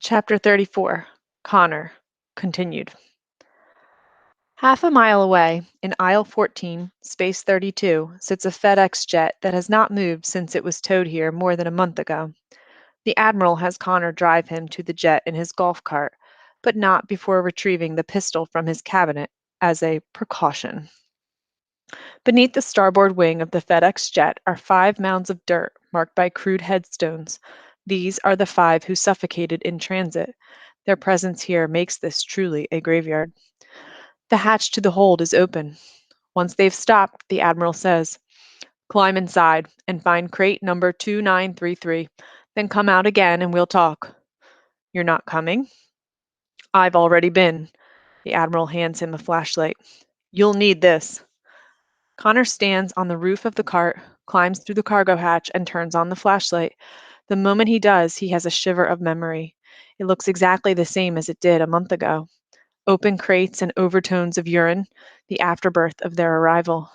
Chapter 34 Connor Continued. Half a mile away, in aisle 14, space 32, sits a FedEx jet that has not moved since it was towed here more than a month ago. The Admiral has Connor drive him to the jet in his golf cart, but not before retrieving the pistol from his cabinet as a precaution. Beneath the starboard wing of the FedEx jet are 5 mounds of dirt marked by crude headstones. These are the 5 who suffocated in transit. Their presence here makes this truly a graveyard. The hatch to the hold is open. Once they've stopped, the Admiral says, "Climb inside and find crate number 2933. Then come out again and we'll talk." "You're not coming?" "I've already been." The Admiral hands him a flashlight. "You'll need this." Connor stands on the roof of the cart, climbs through the cargo hatch, and turns on the flashlight. The moment he does, he has a shiver of memory. It looks exactly the same as it did a month ago. Open crates and overtones of urine, the afterbirth of their arrival.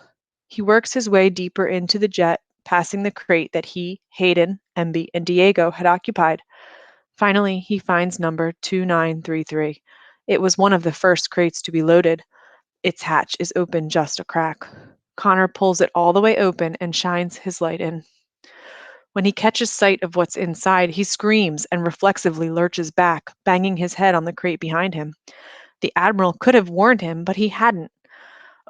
He works his way deeper into the jet, passing the crate that he, Hayden, Emby, and Diego had occupied. Finally, he finds number 2933. It was one of the first crates to be loaded. Its hatch is open just a crack. Connor pulls it all the way open and shines his light in. When he catches sight of what's inside, he screams and reflexively lurches back, banging his head on the crate behind him. The Admiral could have warned him, but he hadn't.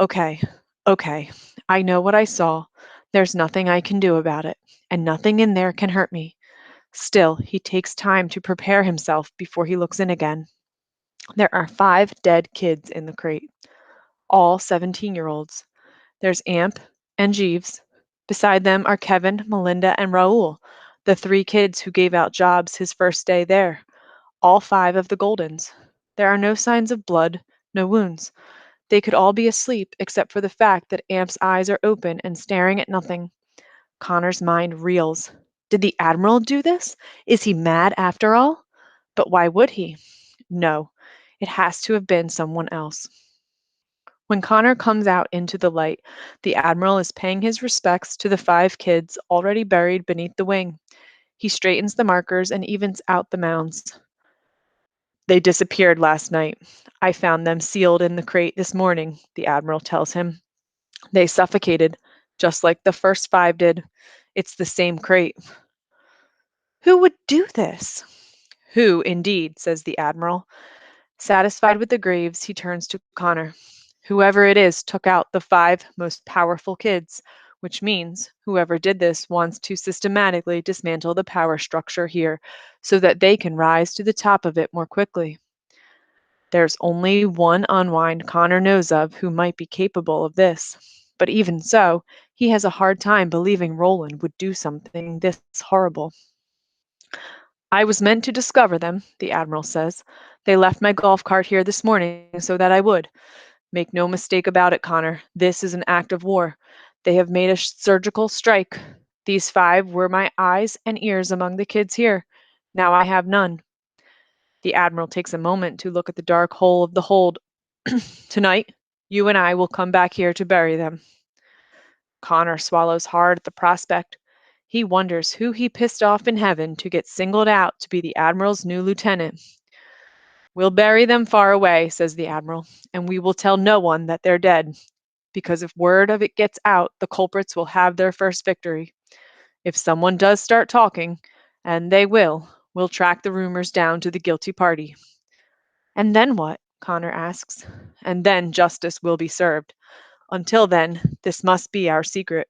Okay, okay, I know what I saw. There's nothing I can do about it, and nothing in there can hurt me. Still, he takes time to prepare himself before he looks in again. There are 5 dead kids in the crate, all 17-year-olds. There's Amp and Jeeves. Beside them are Kevin, Melinda, and Raoul, the 3 kids who gave out jobs his first day there, all 5 of the Goldens. There are no signs of blood, no wounds. They could all be asleep except for the fact that Amp's eyes are open and staring at nothing. Connor's mind reels. Did the Admiral do this? Is he mad after all? But why would he? No, it has to have been someone else. When Connor comes out into the light, the Admiral is paying his respects to the 5 kids already buried beneath the wing. He straightens the markers and evens out the mounds. "They disappeared last night. I found them sealed in the crate this morning," the Admiral tells him. "They suffocated, just like the first 5 did. It's the same crate." "Who would do this?" "Who, indeed," says the Admiral. Satisfied with the graves, he turns to Connor. "Whoever it is took out the 5 most powerful kids, which means whoever did this wants to systematically dismantle the power structure here so that they can rise to the top of it more quickly. There's only one Unwind Connor knows of who might be capable of this. But even so, he has a hard time believing Roland would do something this horrible." "I was meant to discover them," the Admiral says. "They left my golf cart here this morning so that I would. Make no mistake about it, Connor. This is an act of war. They have made a surgical strike. These 5 were my eyes and ears among the kids here. Now I have none." The Admiral takes a moment to look at the dark hole of the hold. "Tonight, you and I will come back here to bury them." Connor swallows hard at the prospect. He wonders who he pissed off in heaven to get singled out to be the Admiral's new lieutenant. "We'll bury them far away," says the Admiral, "and we will tell no one that they're dead, because if word of it gets out, the culprits will have their first victory. If someone does start talking, and they will, we'll track the rumors down to the guilty party." "And then what?" Connor asks. "And then justice will be served. Until then, this must be our secret."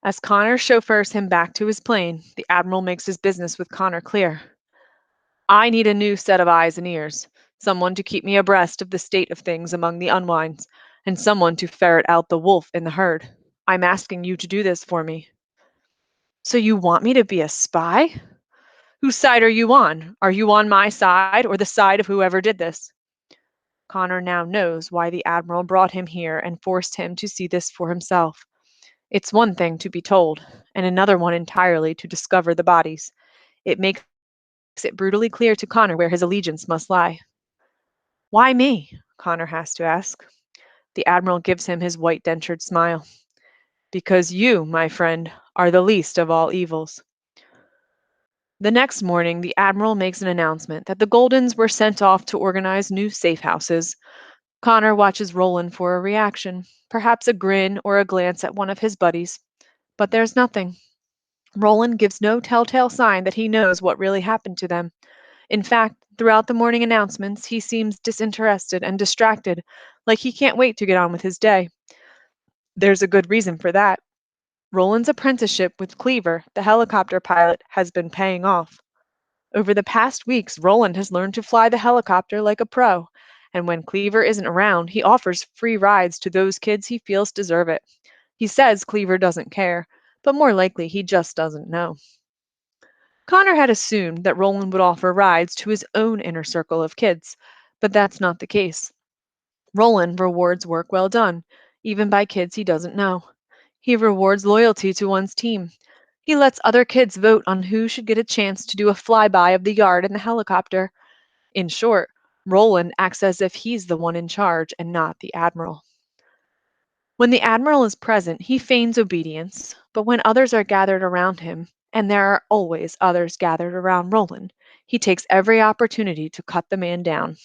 As Connor chauffeurs him back to his plane, the Admiral makes his business with Connor clear. "I need a new set of eyes and ears, someone to keep me abreast of the state of things among the Unwinds, and someone to ferret out the wolf in the herd. I'm asking you to do this for me." "So you want me to be a spy? Whose side are you on? Are you on my side or the side of whoever did this?" Connor now knows why the Admiral brought him here and forced him to see this for himself. It's one thing to be told, and another one entirely to discover the bodies. It makes it brutally clear to Connor where his allegiance must lie. "Why me?" Connor has to ask. The Admiral gives him his white-dentured smile. "Because you, my friend, are the least of all evils." The next morning, the Admiral makes an announcement that the Goldens were sent off to organize new safe houses. Connor watches Roland for a reaction, perhaps a grin or a glance at one of his buddies. But there's nothing. Roland gives no telltale sign that he knows what really happened to them. In fact, throughout the morning announcements, he seems disinterested and distracted, like he can't wait to get on with his day. There's a good reason for that. Roland's apprenticeship with Cleaver, the helicopter pilot, has been paying off. Over the past weeks, Roland has learned to fly the helicopter like a pro, and when Cleaver isn't around, he offers free rides to those kids he feels deserve it. He says Cleaver doesn't care, but more likely he just doesn't know. Connor had assumed that Roland would offer rides to his own inner circle of kids, but that's not the case. Roland rewards work well done, even by kids he doesn't know. He rewards loyalty to one's team. He lets other kids vote on who should get a chance to do a flyby of the yard in the helicopter. In short, Roland acts as if he's the one in charge and not the Admiral. When the Admiral is present, he feigns obedience, but when others are gathered around him, and there are always others gathered around Roland, he takes every opportunity to cut the man down.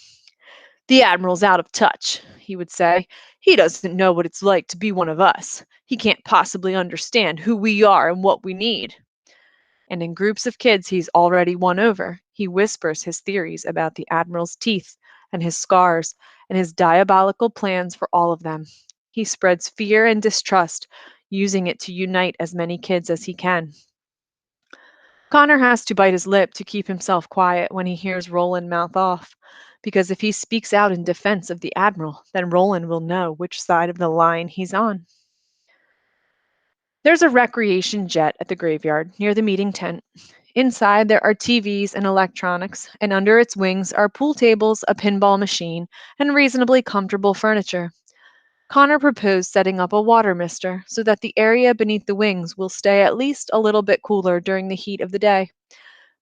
The Admiral's out of touch, he would say. He doesn't know what it's like to be one of us. He can't possibly understand who we are and what we need. And in groups of kids he's already won over, he whispers his theories about the Admiral's teeth and his scars and his diabolical plans for all of them. He spreads fear and distrust, using it to unite as many kids as he can. Connor has to bite his lip to keep himself quiet when he hears Roland mouth off, because if he speaks out in defense of the Admiral, then Roland will know which side of the line he's on. There's a recreation jet at the graveyard near the meeting tent. Inside, there are TVs and electronics, and under its wings are pool tables, a pinball machine, and reasonably comfortable furniture. Connor proposed setting up a water mister so that the area beneath the wings will stay at least a little bit cooler during the heat of the day.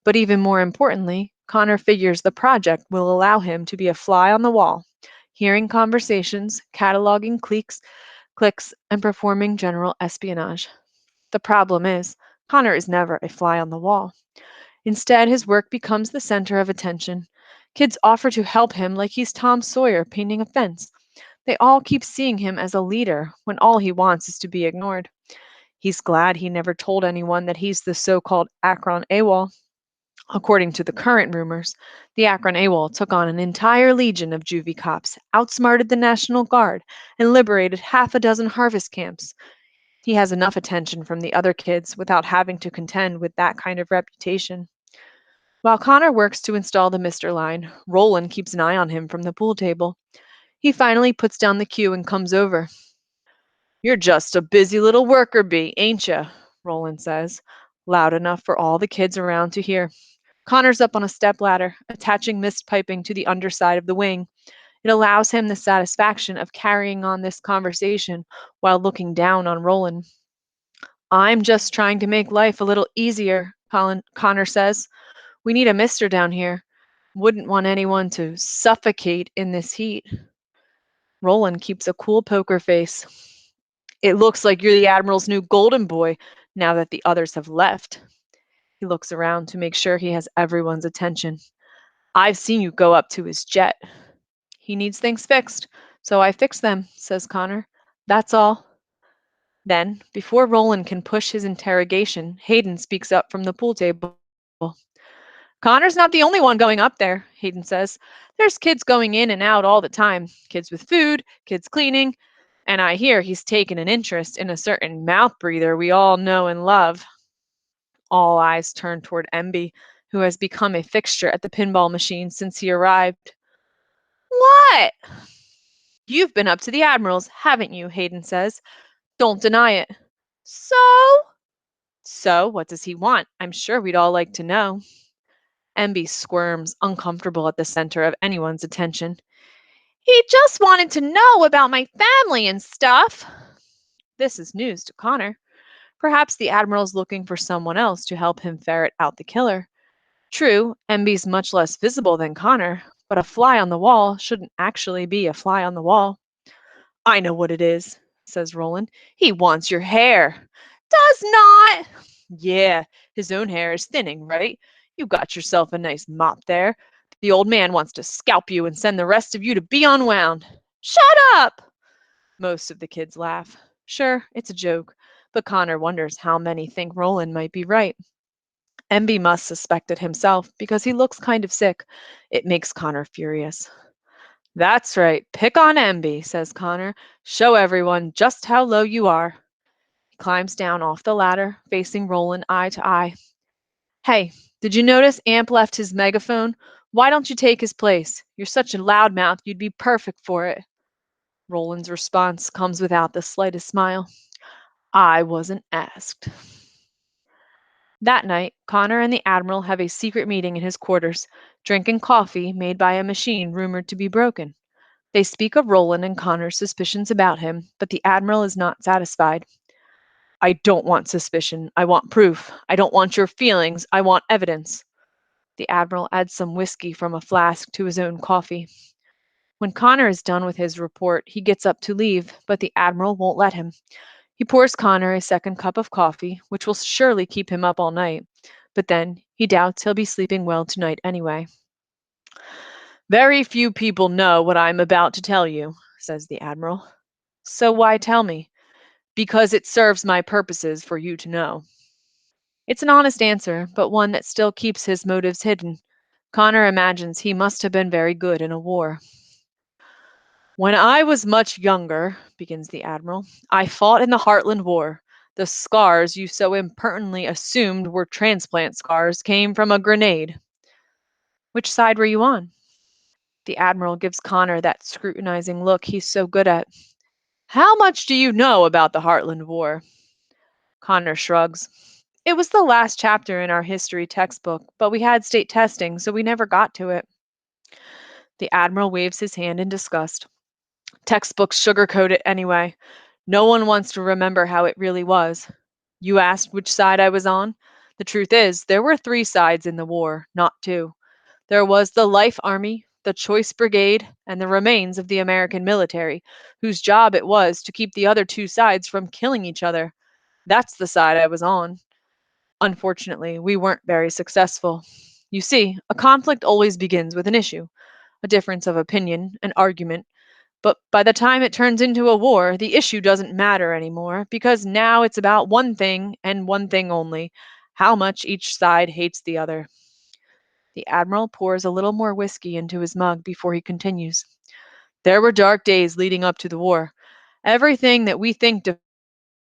But even more importantly, Connor figures the project will allow him to be a fly on the wall, hearing conversations, cataloging clicks, and performing general espionage. The problem is, Connor is never a fly on the wall. Instead, his work becomes the center of attention. Kids offer to help him like he's Tom Sawyer painting a fence. They all keep seeing him as a leader when all he wants is to be ignored. He's glad he never told anyone that he's the so called Akron AWOL. According to the current rumors, the Akron AWOL took on an entire legion of juvie cops, outsmarted the National Guard, and liberated half a dozen harvest camps. He has enough attention from the other kids without having to contend with that kind of reputation. While Connor works to install the Mister line, Roland keeps an eye on him from the pool table. He finally puts down the cue and comes over. "You're just a busy little worker bee, ain't ya?" Roland says, loud enough for all the kids around to hear. Connor's up on a stepladder, attaching mist piping to the underside of the wing. It allows him the satisfaction of carrying on this conversation while looking down on Roland. "I'm just trying to make life a little easier," Connor says. "We need a mister down here. Wouldn't want anyone to suffocate in this heat." Roland keeps a cool poker face. "It looks like you're the Admiral's new golden boy now that the others have left." He looks around to make sure he has everyone's attention. "I've seen you go up to his jet." "He needs things fixed, so I fix them," says Connor. "That's all." Then, before Roland can push his interrogation, Hayden speaks up from the pool table. "Connor's not the only one going up there," Hayden says. "There's kids going in and out all the time. Kids with food, kids cleaning, and I hear he's taken an interest in a certain mouth breather we all know and love." All eyes turn toward Emby, who has become a fixture at the pinball machine since he arrived. "What?" "You've been up to the Admiral's, haven't you?" Hayden says. "Don't deny it." "So?" "So, what does he want? I'm sure we'd all like to know." Emby squirms, uncomfortable at the center of anyone's attention. "He just wanted to know about my family and stuff." This is news to Connor. Perhaps the Admiral's looking for someone else to help him ferret out the killer. True, Emby's much less visible than Connor, but a fly on the wall shouldn't actually be a fly on the wall. "I know what it is," says Roland. "He wants your hair." "Does not." "Yeah, his own hair is thinning, right? You got yourself a nice mop there. The old man wants to scalp you and send the rest of you to be unwound. Shut up! Most of the kids laugh. Sure, it's a joke, but Connor wonders how many think Roland might be right. Emby must suspect it himself because he looks kind of sick. It makes Connor furious. That's right, pick on Emby, says Connor. Show everyone just how low you are. He climbs down off the ladder, facing Roland eye to eye. Hey, did you notice Amp left his megaphone? Why don't you take his place? You're such a loudmouth, you'd be perfect for it. Roland's response comes without the slightest smile. I wasn't asked. That night, Connor and the Admiral have a secret meeting in his quarters, drinking coffee made by a machine rumored to be broken. They speak of Roland and Connor's suspicions about him, but the Admiral is not satisfied. I don't want suspicion. I want proof. I don't want your feelings. I want evidence. The Admiral adds some whiskey from a flask to his own coffee. When Connor is done with his report, he gets up to leave, but the Admiral won't let him. He pours Connor a second cup of coffee, which will surely keep him up all night, but then he doubts he'll be sleeping well tonight anyway. Very few people know what I'm about to tell you, says the Admiral. So why tell me? Because it serves my purposes for you to know. It's an honest answer, but one that still keeps his motives hidden. Connor imagines he must have been very good in a war. When I was much younger, begins the Admiral, I fought in the Heartland War. The scars you so impertinently assumed were transplant scars came from a grenade. Which side were you on? The Admiral gives Connor that scrutinizing look he's so good at. How much do you know about the Heartland War? Connor shrugs. It was the last chapter in our history textbook, but we had state testing, so we never got to it. The Admiral waves his hand in disgust. Textbooks sugarcoat it anyway. No one wants to remember how it really was. You asked which side I was on? The truth is, there were three sides in the war, not two. There was the Life Army, the Choice Brigade, and the remains of the American military, whose job it was to keep the other two sides from killing each other. That's the side I was on. Unfortunately, we weren't very successful. You see, a conflict always begins with an issue, a difference of opinion, an argument, but by the time it turns into a war, the issue doesn't matter anymore, because now it's about one thing and one thing only, how much each side hates the other. The Admiral pours a little more whiskey into his mug before he continues. There were dark days leading up to the war. Everything that we think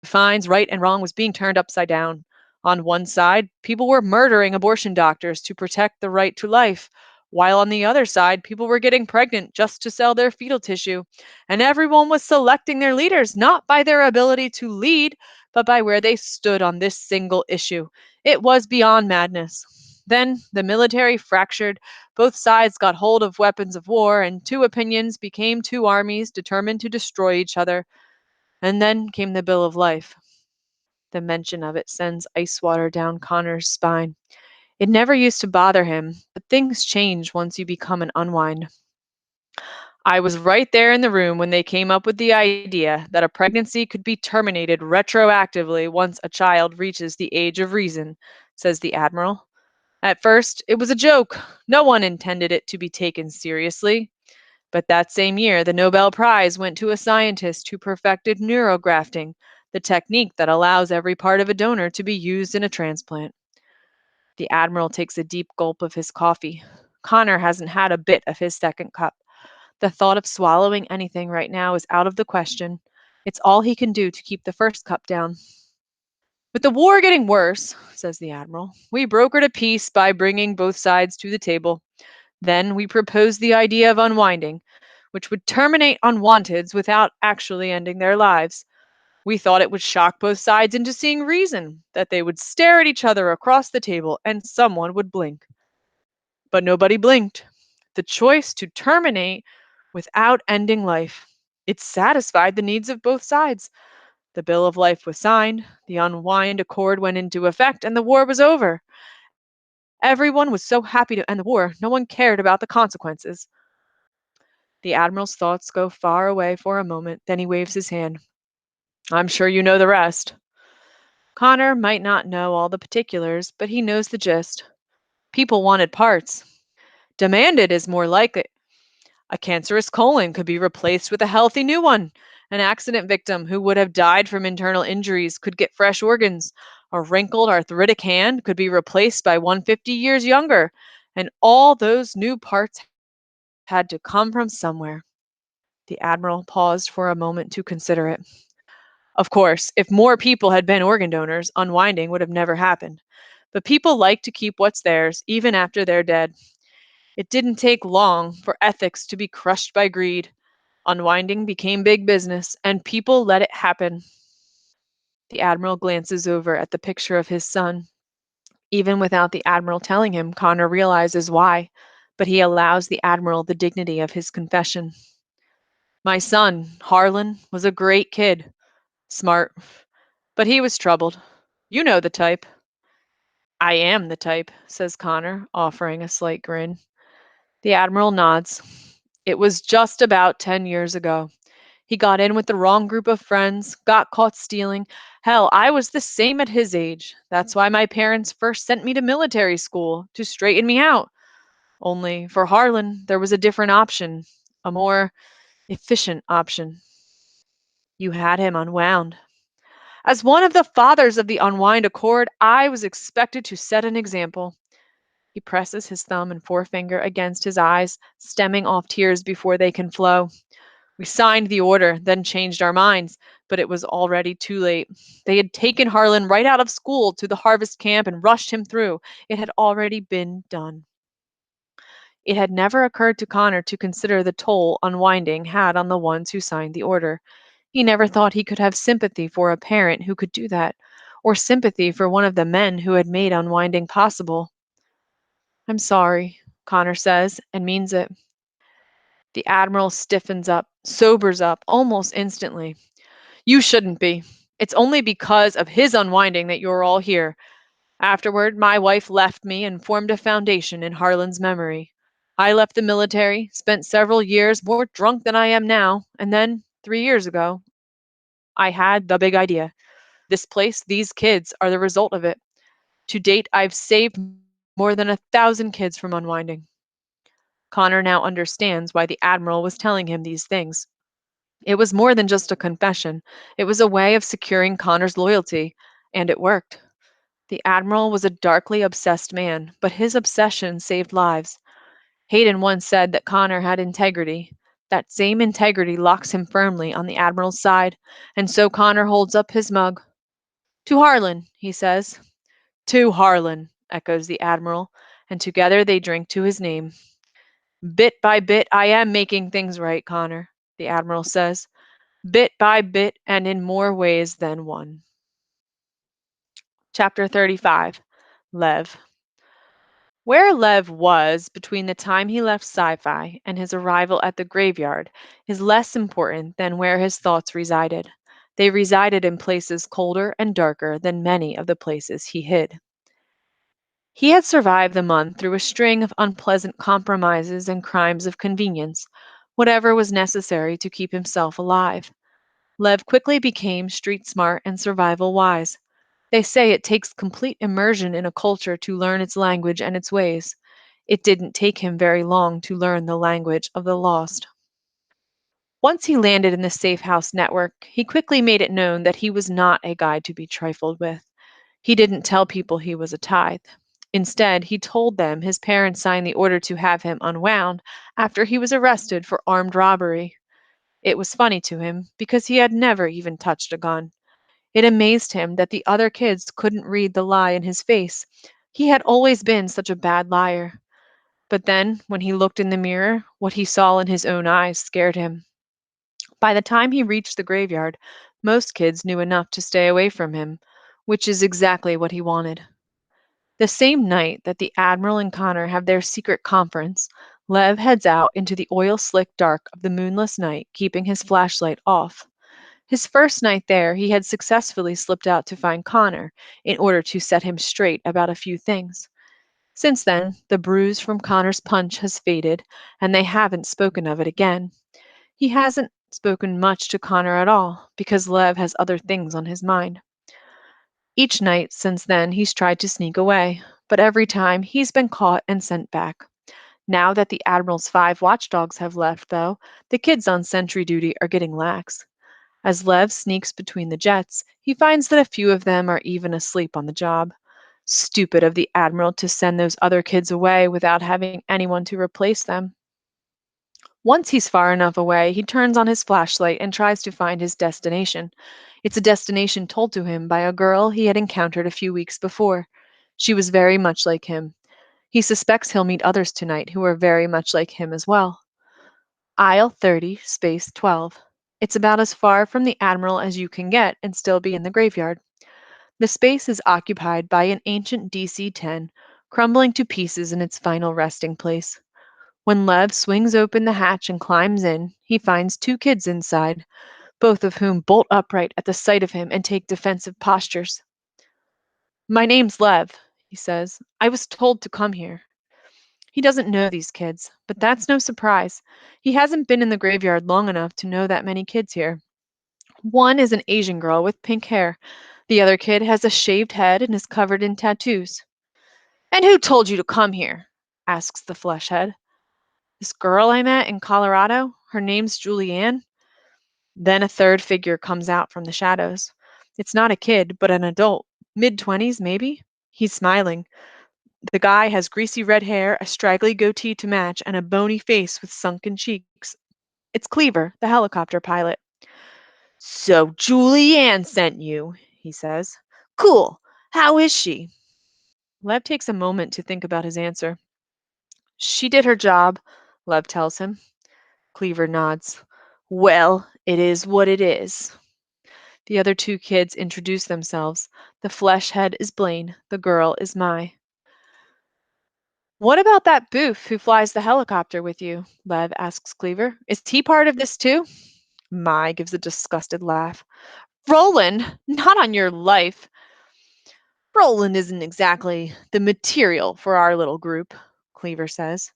defines right and wrong was being turned upside down. On one side, people were murdering abortion doctors to protect the right to life, while on the other side, people were getting pregnant just to sell their fetal tissue. And everyone was selecting their leaders not by their ability to lead, but by where they stood on this single issue. It was beyond madness. Then the military fractured, both sides got hold of weapons of war, and two opinions became two armies determined to destroy each other. And then came the Bill of Life. The mention of it sends ice water down Connor's spine. It never used to bother him, but things change once you become an unwind. I was right there in the room when they came up with the idea that a pregnancy could be terminated retroactively once a child reaches the age of reason, says the Admiral. At first, it was a joke. No one intended it to be taken seriously. But that same year, the Nobel Prize went to a scientist who perfected neurografting, the technique that allows every part of a donor to be used in a transplant. The Admiral takes a deep gulp of his coffee. Connor hasn't had a bit of his second cup. The thought of swallowing anything right now is out of the question. It's all he can do to keep the first cup down. With the war getting worse, says the Admiral, we brokered a peace by bringing both sides to the table. Then we proposed the idea of unwinding, which would terminate unwanteds without actually ending their lives. We thought it would shock both sides into seeing reason, that they would stare at each other across the table and someone would blink. But nobody blinked. The choice to terminate without ending life. It satisfied the needs of both sides. The Bill of Life was signed, the Unwind Accord went into effect, and the war was over. Everyone was so happy to end the war, no one cared about the consequences. The Admiral's thoughts go far away for a moment, then he waves his hand. I'm sure you know the rest. Connor might not know all the particulars, but he knows the gist. People wanted parts. Demanded is more like it. A cancerous colon could be replaced with a healthy new one. An accident victim who would have died from internal injuries could get fresh organs. A wrinkled arthritic hand could be replaced by one 50 years younger. And all those new parts had to come from somewhere. The Admiral paused for a moment to consider it. Of course, if more people had been organ donors, unwinding would have never happened. But people like to keep what's theirs, even after they're dead. It didn't take long for ethics to be crushed by greed. Unwinding became big business, and people let it happen. The Admiral glances over at the picture of his son. Even without the Admiral telling him, Connor realizes why, but he allows the Admiral the dignity of his confession. My son, Harlan, was a great kid. Smart. But he was troubled. You know the type. I am the type, says Connor, offering a slight grin. The Admiral nods. It was just about 10 years ago. He got in with the wrong group of friends, got caught stealing. Hell, I was the same at his age. That's why my parents first sent me to military school, to straighten me out. Only for Harlan, there was a different option, a more efficient option. You had him unwound. As one of the fathers of the Unwind Accord, I was expected to set an example. He presses his thumb and forefinger against his eyes, stemming off tears before they can flow. We signed the order, then changed our minds, but it was already too late. They had taken Harlan right out of school to the harvest camp and rushed him through. It had already been done. It had never occurred to Connor to consider the toll unwinding had on the ones who signed the order. He never thought he could have sympathy for a parent who could do that, or sympathy for one of the men who had made unwinding possible. I'm sorry, Connor says, and means it. The Admiral stiffens up, sobers up almost instantly. You shouldn't be. It's only because of his unwinding that you're all here. Afterward, my wife left me and formed a foundation in Harlan's memory. I left the military, spent several years more drunk than I am now, and then, 3 years ago, I had the big idea. This place, these kids, are the result of it. To date, I've saved more than 1,000 kids from unwinding. Connor now understands why the Admiral was telling him these things. It was more than just a confession, it was a way of securing Connor's loyalty, and it worked. The Admiral was a darkly obsessed man, but his obsession saved lives. Hayden once said that Connor had integrity. That same integrity locks him firmly on the Admiral's side, and so Connor holds up his mug. To Harlan, he says. To Harlan, echoes the Admiral, and together they drink to his name. Bit by bit, I am making things right, Connor, the Admiral says. Bit by bit, and in more ways than one. Chapter 35. Lev. Where Lev was between the time he left sci-fi and his arrival at the graveyard is less important than where his thoughts resided. They resided in places colder and darker than many of the places he hid. He had survived the month through a string of unpleasant compromises and crimes of convenience, whatever was necessary to keep himself alive. Lev quickly became street smart and survival wise. They say it takes complete immersion in a culture to learn its language and its ways. It didn't take him very long to learn the language of the lost. Once he landed in the safe house network, he quickly made it known that he was not a guy to be trifled with. He didn't tell people he was a tithe. Instead, he told them his parents signed the order to have him unwound after he was arrested for armed robbery. It was funny to him because he had never even touched a gun. It amazed him that the other kids couldn't read the lie in his face. He had always been such a bad liar. But then, when he looked in the mirror, what he saw in his own eyes scared him. By the time he reached the graveyard, most kids knew enough to stay away from him, which is exactly what he wanted. The same night that the Admiral and Connor have their secret conference, Lev heads out into the oil-slick dark of the moonless night, keeping his flashlight off. His first night there, he had successfully slipped out to find Connor in order to set him straight about a few things. Since then, the bruise from Connor's punch has faded, and they haven't spoken of it again. He hasn't spoken much to Connor at all, because Lev has other things on his mind. Each night since then, he's tried to sneak away, but every time he's been caught and sent back. Now that the Admiral's 5 watchdogs have left, though, the kids on sentry duty are getting lax. As Lev sneaks between the jets, he finds that a few of them are even asleep on the job. Stupid of the Admiral to send those other kids away without having anyone to replace them. Once he's far enough away, he turns on his flashlight and tries to find his destination. It's a destination told to him by a girl he had encountered a few weeks before. She was very much like him. He suspects he'll meet others tonight who are very much like him as well. Aisle 30, space 12. It's about as far from the Admiral as you can get and still be in the graveyard. The space is occupied by an ancient DC 10, crumbling to pieces in its final resting place. When Lev swings open the hatch and climbs in, he finds 2 kids inside, both of whom bolt upright at the sight of him and take defensive postures. My name's Lev, he says. I was told to come here. He doesn't know these kids, but that's no surprise. He hasn't been in the graveyard long enough to know that many kids here. One is an Asian girl with pink hair. The other kid has a shaved head and is covered in tattoos. And who told you to come here? Asks the fleshhead. This girl I met in Colorado, her name's Julianne. Then a third figure comes out from the shadows. It's not a kid, but an adult, mid-20s maybe. He's smiling. The guy has greasy red hair, a straggly goatee to match, and a bony face with sunken cheeks. It's Cleaver, the helicopter pilot. So Julianne sent you, he says. Cool. How is she? Lev takes a moment to think about his answer. She did her job, Lev tells him. Cleaver nods. Well, it is what it is. The other 2 kids introduce themselves. The flesh head is Blaine. The girl is Mai. What about that Boof who flies the helicopter with you? Lev asks Cleaver. Is he part of this too? Mai gives a disgusted laugh. Roland, not on your life. Roland isn't exactly the material for our little group, Cleaver says.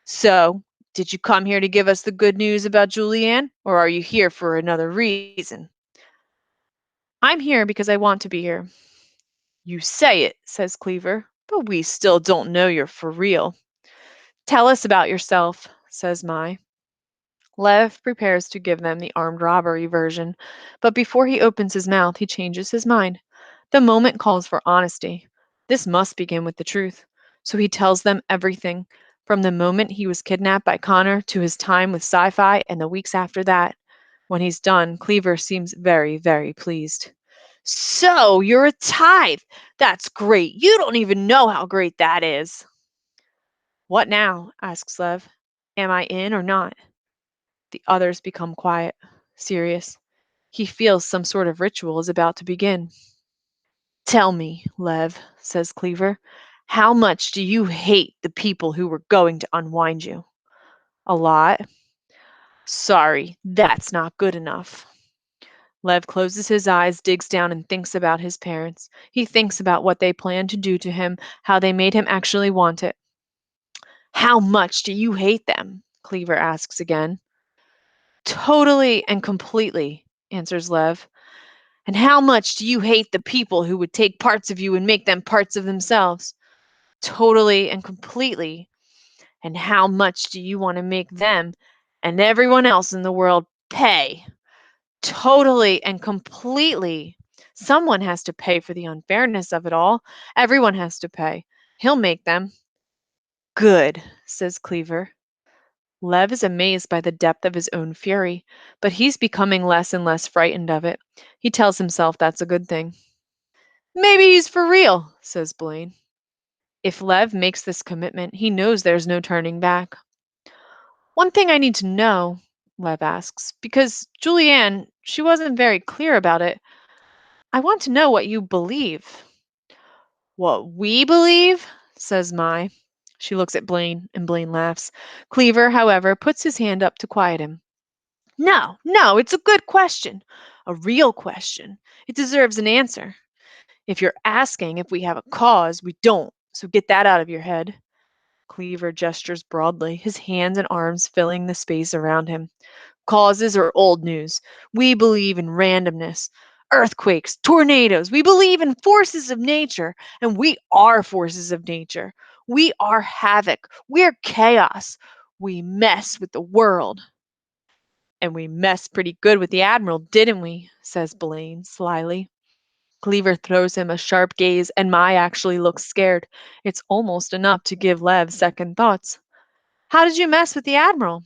So, did you come here to give us the good news about Julianne, or are you here for another reason? I'm here because I want to be here. You say it, says Cleaver, but we still don't know you're for real. Tell us about yourself, says Mai. Lev prepares to give them the armed robbery version, but before he opens his mouth, he changes his mind. The moment calls for honesty. This must begin with the truth. So he tells them everything, from the moment he was kidnapped by Connor to his time with Sci-Fi and the weeks after that. When he's done, Cleaver seems very, very pleased. So, you're a tithe. That's great. You don't even know how great that is. What now? Asks Lev. Am I in or not? The others become quiet, serious. He feels some sort of ritual is about to begin. Tell me, Lev, says Cleaver, how much do you hate the people who were going to unwind you? A lot. Sorry, that's not good enough. Lev closes his eyes, digs down, and thinks about his parents. He thinks about what they planned to do to him, how they made him actually want it. How much do you hate them? Cleaver asks again. Totally and completely, answers Lev. And how much do you hate the people who would take parts of you and make them parts of themselves? Totally and completely. And how much do you want to make them and everyone else in the world pay? Totally and completely. Someone has to pay for the unfairness of it all. Everyone has to pay. He'll make them. Good, says Cleaver. Lev is amazed by the depth of his own fury, but he's becoming less and less frightened of it. He tells himself that's a good thing. Maybe he's for real, says Blaine. If Lev makes this commitment, he knows there's no turning back. One thing I need to know, Lev asks, because Julianne, she wasn't very clear about it. I want to know what you believe. What we believe? Says Mai. She looks at Blaine, and Blaine laughs. Cleaver, however, puts his hand up to quiet him. No, no, it's a good question. A real question. It deserves an answer. If you're asking if we have a cause, we don't, so get that out of your head. Cleaver gestures broadly, his hands and arms filling the space around him. Causes are old news. We believe in randomness. Earthquakes, tornadoes. We believe in forces of nature, and we are forces of nature. We are havoc. We're chaos. We mess with the world. And we messed pretty good with the Admiral, didn't we? Says Blaine slyly. Cleaver throws him a sharp gaze, and Mai actually looks scared. It's almost enough to give Lev second thoughts. How did you mess with the Admiral?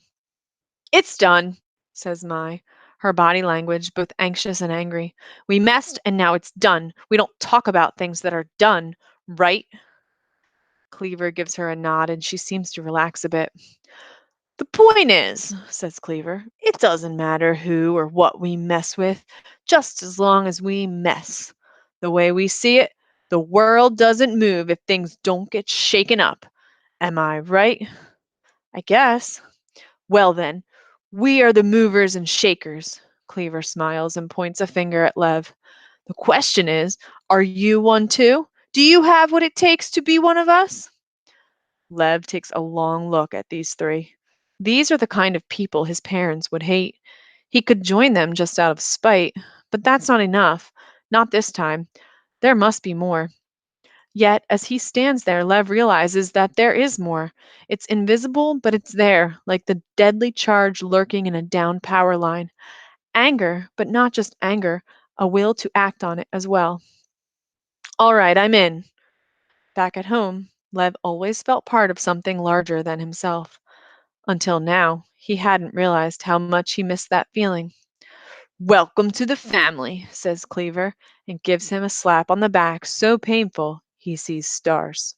It's done, says Mai, her body language both anxious and angry. We messed, and now it's done. We don't talk about things that are done, right? Cleaver gives her a nod, and she seems to relax a bit. The point is, says Cleaver, it doesn't matter who or what we mess with, just as long as we mess. The way we see it, the world doesn't move if things don't get shaken up. Am I right? I guess. Well then, we are the movers and shakers. Cleaver smiles and points a finger at Lev. The question is, are you one too? Do you have what it takes to be one of us? Lev takes a long look at these three. These are the kind of people his parents would hate. He could join them just out of spite, but that's not enough. Not this time. There must be more. Yet, as he stands there, Lev realizes that there is more. It's invisible, but it's there, like the deadly charge lurking in a down power line. Anger, but not just anger, a will to act on it as well. All right, I'm in. Back at home, Lev always felt part of something larger than himself. Until now, he hadn't realized how much he missed that feeling. Welcome to the family, says Cleaver, and gives him a slap on the back so painful he sees stars.